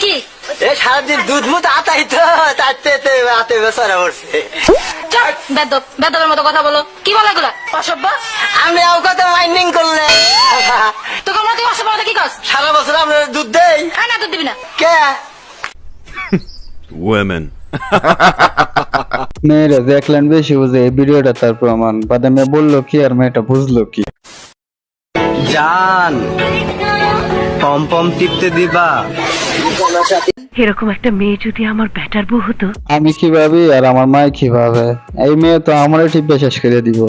কি সারাদিন দুধ মুধ আতাই তো তাতে হাতে বেচারা পড়ছে। বেদব বেদবের মতো কথা বলো। কি বলে এগুলা অসভ্য? আমি আও কত মাইন্ডিং করলে তোকে মনে তুই অসভ্য কি কাজ? সারা বছর আমরা দুধ দেই না দুধ দিবি না। কে Women. মেয়েরা দেখলেন বেশি বুঝে এই ভিডিওটা তার প্রমাণ। বাদে মেয়ে বললো কি আর মেয়েটা বুঝলো কি? জান পম পম টিপতে দিবা? এরকম একটা মেয়ে যদি আমার ব্যাটার বউ হতো। আমি কি ভাবি আর আমার মায় কি ভাবে? এই মেয়ে তো আমারই টিপে শেষ করে দিব।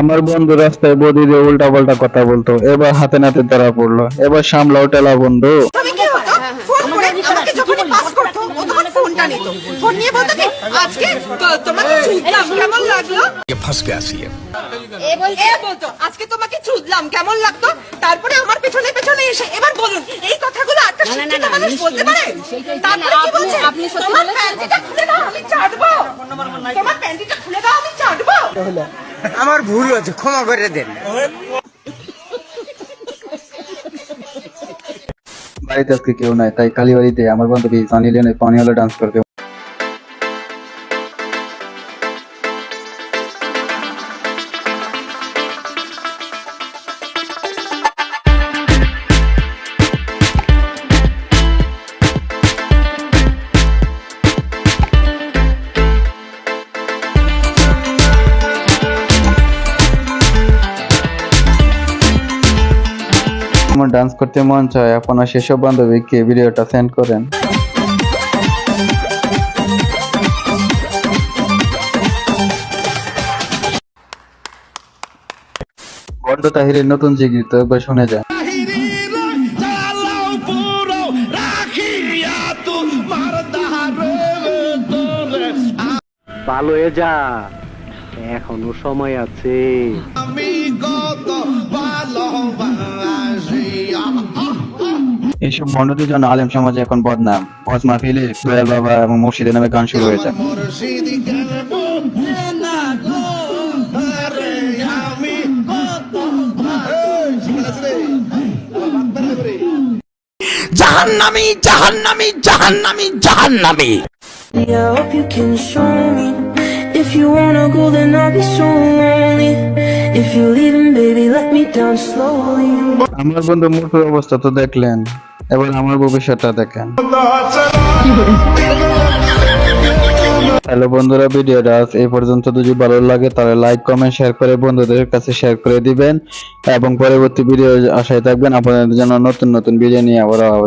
আমার বন্ধু রাস্তায় বদি দিয়ে উল্টা পাল্টা কথা বলতো, এবার হাতে নাতে ধরা পড়লো। এবার সামলাও টেলা বন্ধু। তুমি কি হতো ফোন করে আমাকে যখনই পাস করতো ও তোমার ফোনটা নিত, ফোন নিয়ে বলতো কি আজকে তোমাকে চুদলাম কেমন লাগলো, ये फंस गया सी है। এ বলতো আজকে তোমাকে চুদলাম কেমন লাগতো। তারপরে আমার পেছনে পেছনে এসে এবার বলুন এই কথাগুলো একটা শিক্ষিত মানুষ বলতে পারে? তারপরে কি বলছে তোমার প্যান্টিটা খুলে দাও আমি চাটবো, তোমার প্যান্টিটা খুলে দাও আমি চাটবো। আমার ভুল হয়েছে, ক্ষমা করে দেন। বাড়িতে আজকে কেউ নাই, তাই কালী বাড়িতে আমার বান্ধবী সানি লিওনের পানি হলে ডান্স করবে। আমার ডান্স করতে মন চায়, আপনার সেসব বান্ধবীকে ভিডিওটা সেন্ড করেন। বন্ধ তাহিরের নতুন জিগির তো একবার শুনে যায়। ভালো হয়ে যা, এখনো সময় আছে। এইসব বন্ধুদের জন্য আলেম সমাজে এখন বদনাম। ওয়াজ মাহফিলে দয়াল বাবা এবং মুর্শিদের নামে গান শুরু হয়ে যায়। জাহান্নামী জাহান্নামী জাহান্নামী জাহান্নামী। I hope you can show me. If you wanna go, then I'll be so lonely. If you're leaving, baby, let me down slowly. আমার বন্ধু মূর্খের অবস্থা তো দেখলেন, এবার আমার ভবিষ্যৎটা দেখেন। হ্যালো বন্ধুরা, ভিডিওটা আজ এই পর্যন্ত। যদি ভালো লাগে তাহলে লাইক কমেন্ট শেয়ার করে বন্ধুদের কাছে শেয়ার করে দিবেন এবং পরবর্তী ভিডিও আশায় থাকবেন। আপনাদের জন্য নতুন নতুন ভিডিও নিয়ে আবার